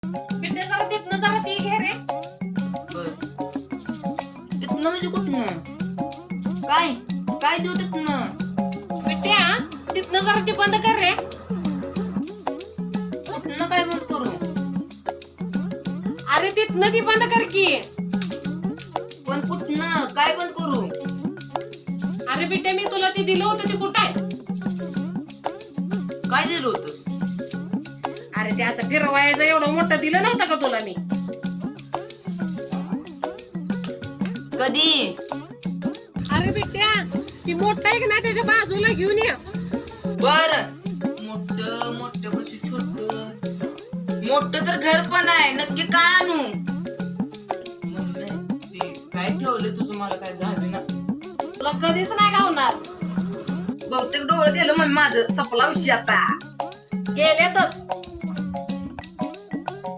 बिट्टे जरा तिथनं जरा ती घे रे. बर तिथनं म्हणजे कुठनं? काय काय देऊ तिथनं? बिट्ट्या तिथनं जरा ती बंद कर रे. कुठनं काय बंद करू? अरे तिथनं ती बंद कर की. पण कुठनं काय बंद करू? अरे बिट्टे मी तुला ती दिलं होतं ते कुठं आहे? काय दिलं होतं? अरे ते असं फिरवायचं एवढं मोठं दिलं नव्हतं का तुला मी? कधी? अरे बिट्ट्या ती मोठं आहे की नाही त्याच्या बाजूला घेऊन ये. बर मोठं मोठं कशी छोट मोठं तर घर पण आहे. नक्की काय आणू? ते काय ठेवलं तुझं मला काय झालं ना? तुला कधीच नाही गावणार. बहुतेक डोळं गेलं मग माझं सपला विषय आता. गेल्यातच